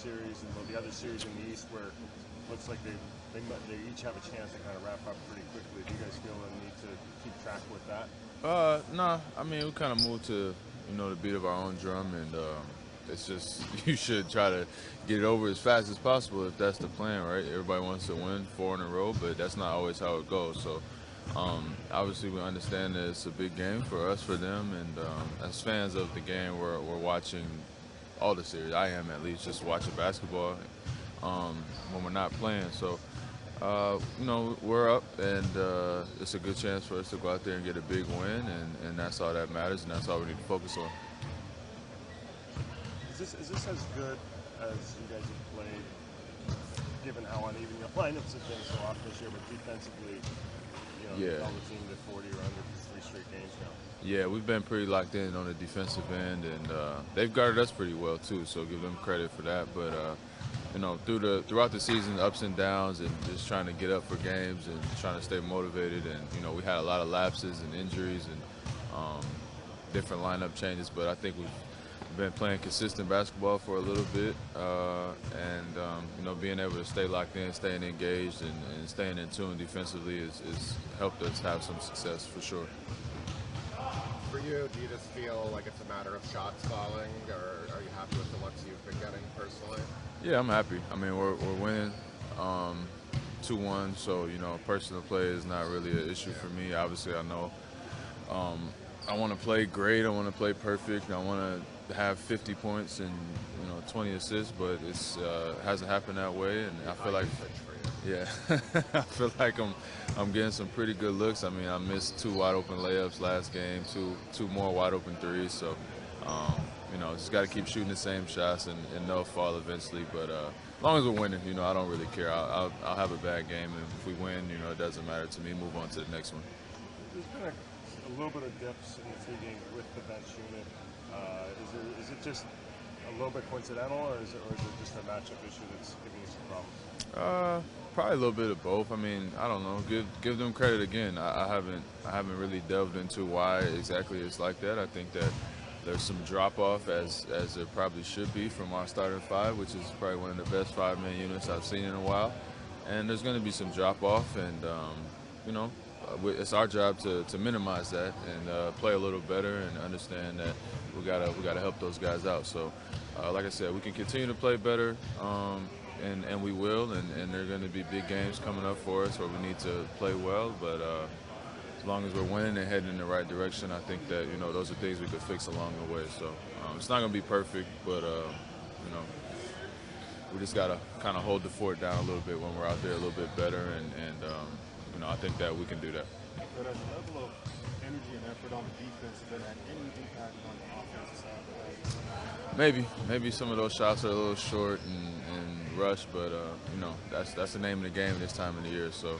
series and the other series in the East where it looks like they each have a chance to kind of wrap up pretty quickly. Do you guys feel a need to keep track with that? No. I mean, we kind of moved to, the beat of our own drum, and it's just you should try to get it over as fast as possible if that's the plan, right? Everybody wants to win 4 in a row, but that's not always how it goes. So obviously we understand that it's a big game for us, for them, and as fans of the game, we're watching all the series. I am, at least, just watching basketball when we're not playing. So we're up, and it's a good chance for us to go out there and get a big win, and that's all that matters, and that's all we need to focus on. Is this as good as you guys have played, given how uneven your lineups have been so often this year, but defensively, you held the team to 40 or under for 3 straight games now? Yeah, we've been pretty locked in on the defensive end, and they've guarded us pretty well too, so give them credit for that. But throughout the season, ups and downs, and just trying to get up for games and trying to stay motivated, and we had a lot of lapses and injuries and different lineup changes, but I think we've been playing consistent basketball for a little bit, and being able to stay locked in, staying engaged, and staying in tune defensively is helped us have some success for sure. For you, do you just feel like it's a matter of shots falling, or are you happy with the looks you've been getting personally? Yeah, I'm happy. I mean, we're winning 2-1, so personal play is not really an issue for me. Obviously, I know I want to play great. I want to play perfect. I want to have 50 points and 20 assists, but it's hasn't happened that way, and I feel like I feel like I'm getting some pretty good looks. I mean, I missed 2 wide open layups last game, two more wide open threes. So just got to keep shooting the same shots, and they'll fall eventually. But as long as we're winning, I don't really care. I'll have a bad game, and if we win, it doesn't matter to me. Move on to the next one. There's been a little bit of dips in the 3 games with the bench unit. Is it just a little bit coincidental, or is it just a matchup issue that's giving you some problems? Probably a little bit of both. I mean, I don't know. Give them credit again. I haven't really delved into why exactly it's like that. I think that there's some drop off as there probably should be from our starting 5, which is probably one of the best 5-man units I've seen in a while. And there's going to be some drop off, and it's our job to minimize that and play a little better and understand that we gotta help those guys out. So, like I said, we can continue to play better, and we will. And there are going to be big games coming up for us where we need to play well. But as long as we're winning and heading in the right direction, I think that those are things we could fix along the way. So it's not going to be perfect, but we just gotta kind of hold the fort down a little bit when we're out there a little bit better, and I think that we can do that. But as a level of energy and effort on the defense, has that had any impact on the offensive side? Maybe some of those shots are a little short and rushed, but that's the name of the game this time of the year. So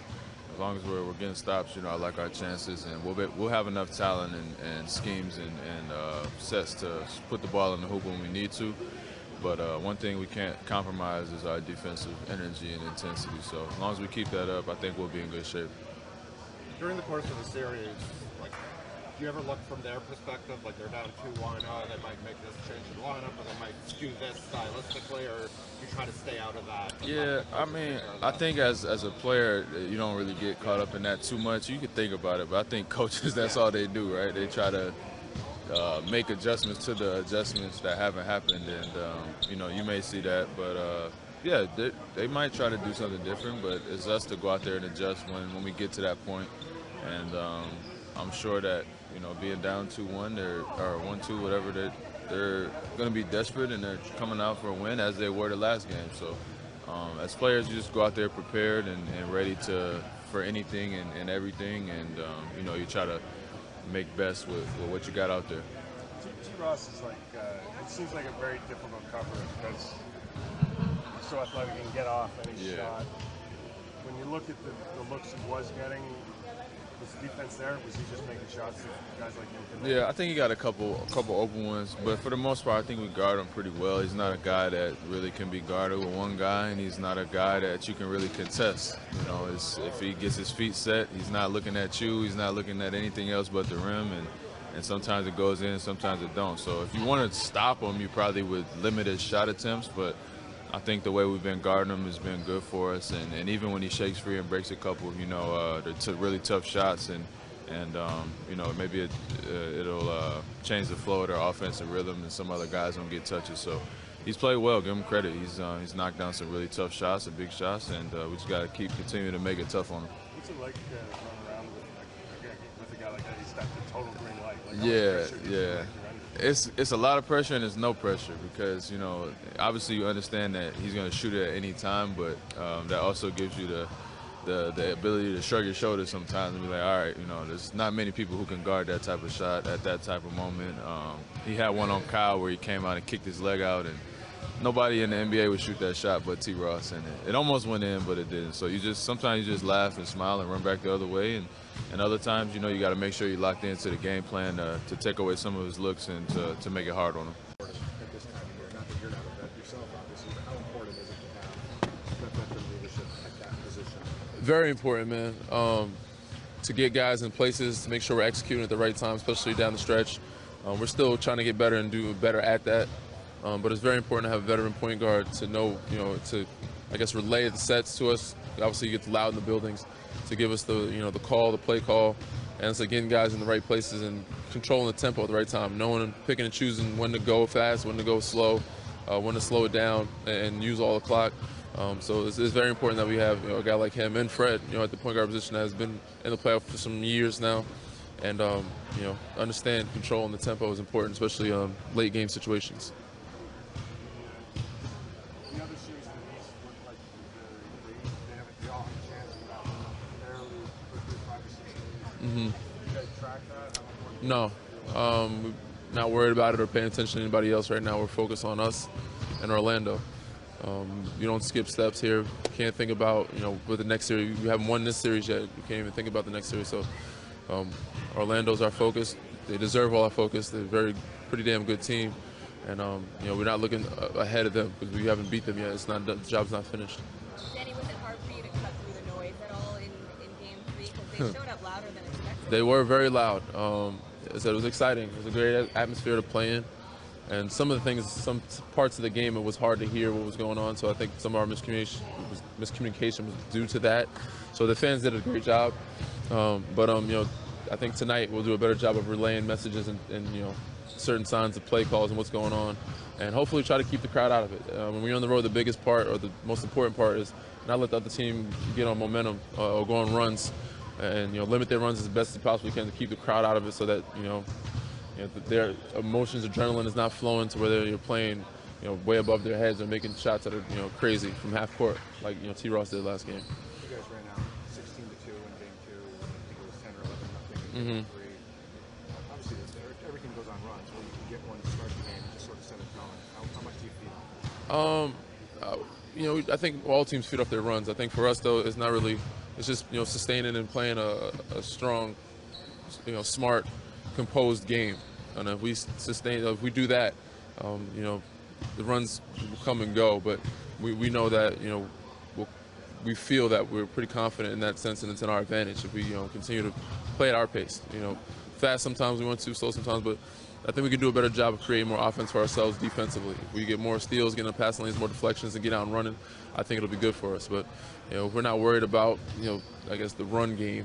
as long as we're getting stops, I like our chances, and we'll have enough talent and schemes and sets to put the ball in the hoop when we need to. But one thing we can't compromise is our defensive energy and intensity. So as long as we keep that up, I think we'll be in good shape. During the course of the series, do you ever look from their perspective, like they're down 2-1, they might make this change in lineup, or they might skew this stylistically, or you try to stay out of that? Yeah, I mean, I think as a player, you don't really get caught up in that too much. You can think about it, but I think coaches, that's all they do, right? They try to make adjustments to the adjustments that haven't happened, and you may see that, but yeah, they might try to do something different, but it's us to go out there and adjust when we get to that point. And I'm sure that being down 2-1 or 1-2, whatever, they're going to be desperate, and they're coming out for a win as they were the last game. So as players, you just go out there prepared and ready for anything and everything, and you try to make best with what you got out there. T. Ross is it seems like a very difficult cover because he's so athletic and get off any shot. When you look at the looks he was getting, was the defense there? Was he just making shots that guys like him can make? Yeah, I think he got a couple open ones, but for the most part, I think we guard him pretty well. He's not a guy that really can be guarded with one guy, and he's not a guy that you can really contest. If he gets his feet set, he's not looking at you. He's not looking at anything else but the rim, and sometimes it goes in, sometimes it don't. So if you want to stop him, you probably would limit his shot attempts, but I think the way we've been guarding him has been good for us, and even when he shakes free and breaks a couple, they're really tough shots, and maybe it'll change the flow of their offensive rhythm, and some other guys don't get touches. So he's played well. Give him credit. He's knocked down some really tough shots and big shots, and we just got to keep continuing to make it tough on him. What's it like running around with a guy like that? He's got the total green light. Yeah. It's a lot of pressure and it's no pressure because, obviously you understand that he's going to shoot it at any time, but that also gives you the ability to shrug your shoulders sometimes and be like, all right, there's not many people who can guard that type of shot at that type of moment. He had one on Kyle where he came out and kicked his leg out, and nobody in the NBA would shoot that shot but T. Ross, and it almost went in, but it didn't. So sometimes you just laugh and smile and run back the other way, and other times, you got to make sure you're locked into the game plan to take away some of his looks and to make it hard on him. At this time of year, not that you're not a vet yourself, obviously, but how important is it to have that veteran leadership at that position? Very important, man. To get guys in places, to make sure we're executing at the right time, especially down the stretch. We're still trying to get better and do better at that. But it's very important to have a veteran point guard to know, to, relay the sets to us. Obviously, it gets loud in the buildings, to give us the call, the play call, and it's getting guys in the right places and controlling the tempo at the right time, knowing and picking and choosing when to go fast, when to go slow, when to slow it down and use all the clock. So it's very important that we have a guy like him and Fred, at the point guard position that has been in the playoff for some years now, and understand controlling the tempo is important, especially late game situations. The other series in the East look like they all have a chance of barely quickly 5 or 6 games. Mm-hmm. You guys track that? No, we're not worried about it or paying attention to anybody else right now. We're focused on us and Orlando. You don't skip steps here. You can't think about, with the next series. You haven't won this series yet. You can't even think about the next series. So Orlando's our focus. They deserve all our focus. They're pretty damn good team. And, we're not looking ahead of them because we haven't beat them yet. The job's not finished. Danny, was it hard for you to cut through the noise at all in Game 3? Because they showed up louder than expected. They were very loud. It was exciting. It was a great atmosphere to play in. And some some parts of the game, it was hard to hear what was going on. So I think some of our miscommunication was due to that. So the fans did a great job. I think tonight we'll do a better job of relaying messages and certain signs of play calls and what's going on, and hopefully try to keep the crowd out of it. When we're on the road, the biggest part or the most important part is not let the other team get on momentum or go on runs, and limit their runs as best as possibly can to keep the crowd out of it, so that their emotions, adrenaline is not flowing to where you're playing way above their heads or making shots that are crazy from half court like T. Ross did last game. You guys ran out 16-2 in Game 2. I think it was 10 or 11-0 in Game 3. Obviously, everything goes on runs where you can get one to start the game and just sort of set it going. How much do you feel? I think all teams feed off their runs. I think for us though, it's not really. It's just sustaining and playing a strong, smart, composed game. And if we do that, the runs will come and go. But we know that we feel that we're pretty confident in that sense, and it's in our advantage if we continue to play at our pace. Fast sometimes we want to, slow sometimes, but I think we can do a better job of creating more offense for ourselves defensively. If we get more steals, get in the passing lanes, more deflections, and get out and running, I think it'll be good for us. But if we're not worried about the run game,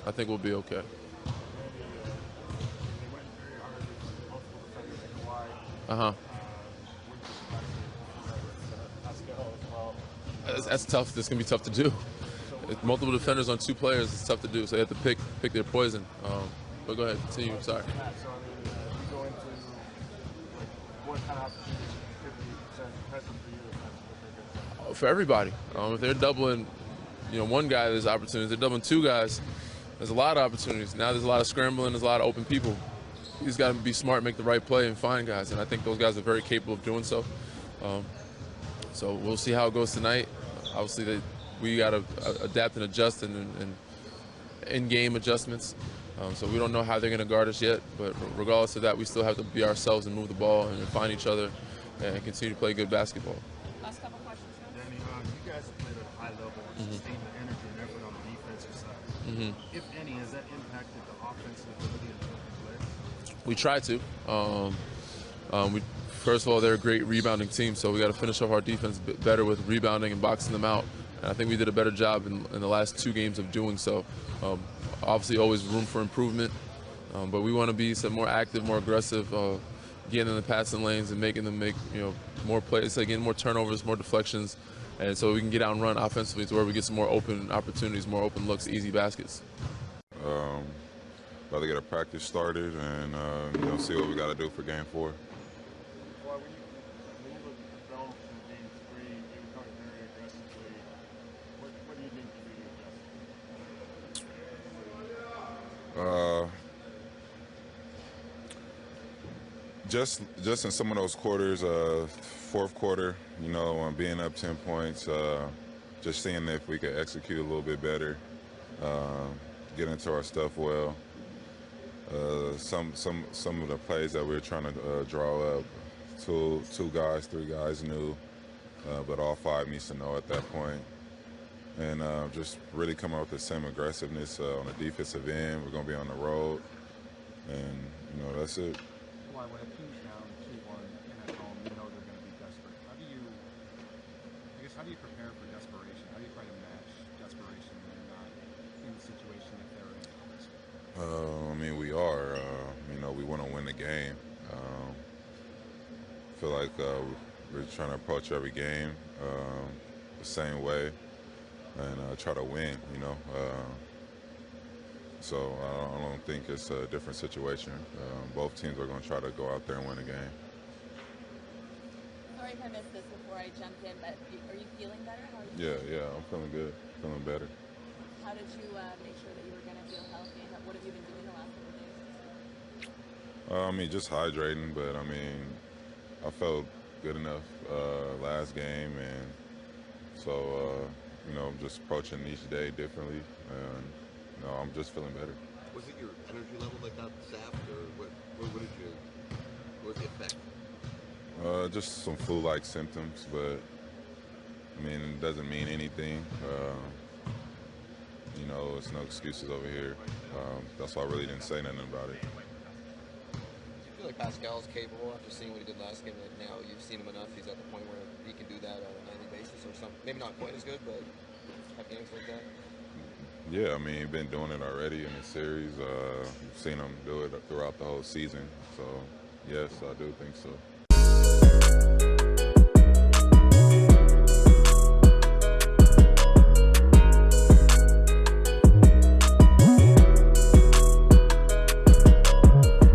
I think we'll be okay. They went very hard with multiple defenders like Kawhi. Uh-huh. Pascal as well. That's tough. This can be tough to do. Multiple defenders on 2 players is tough to do. So they have to pick their poison. But go ahead, continue. Sorry. So, you go into what kind of opportunities could be present for you if that's what they're good? For everybody. If they're doubling, one guy, there's opportunities. If they're doubling 2 guys, there's a lot of opportunities. Now there's a lot of scrambling. There's a lot of open people. You just got to be smart, make the right play, and find guys. And I think those guys are very capable of doing so. So we'll see how it goes tonight. Obviously, we got to adapt and adjust and in-game adjustments. So we don't know how they're going to guard us yet. But regardless of that, we still have to be ourselves and move the ball and find each other and continue to play good basketball. Last couple questions, Danny, you guys have played at a high level and sustained the energy and effort on the defensive side. If any, has that impacted the offensive ability of the play? We try to. first of all, they're a great rebounding team, so we got to finish off our defense better with rebounding and boxing them out. And I think we did a better job in the last 2 games of doing so. Obviously, always room for improvement, but we want to be some more active, more aggressive, getting in the passing lanes and making them make more plays, like getting more turnovers, more deflections, and so we can get out and run offensively to where we get some more open opportunities, more open looks, easy baskets. About to get a practice started and see what we got to do for Game 4. Well, when you look at the film from Game 3, you were coming very aggressively. What do you need to do to adjust? Just in some of those quarters, fourth quarter, being up 10 points, just seeing if we could execute a little bit better, get into our stuff well. Some of the plays that we were trying to draw up, two guys, 3 guys knew, but all 5 needs to know at that point. And just really come out with the same aggressiveness on the defensive end. We're going to be on the road, and that's it. Why, when a team's down 2-1 and at home, they're going to be desperate. How do you prepare for desperation? How do you try to match desperation when you're not in the situation that they're in? We are. We want to win the game. Feel like we're trying to approach every game the same way and try to win. So I don't think it's a different situation. Both teams are going to try to go out there and win the game. Sorry if I missed this before I jumped in, but are you feeling better? How are you Yeah, I'm feeling good, feeling better. How did you make sure that you were going to feel healthy? What have you been doing the last couple of days? Just hydrating, but I felt good enough last game, and so I'm just approaching each day differently, and I'm just feeling better. Was it your energy level that got zapped, or what was the effect? Just some flu-like symptoms, but it doesn't mean anything. It's no excuses over here. That's why I really didn't say nothing about it. Do you feel like Pascal's capable after seeing what he did last game? That now you've seen him enough, he's at the point where he can do that on a nightly basis, or something? Maybe not quite as good, but have games like that. Yeah, he's been doing it already in the series. You've seen him do it throughout the whole season. So, yes, I do think so.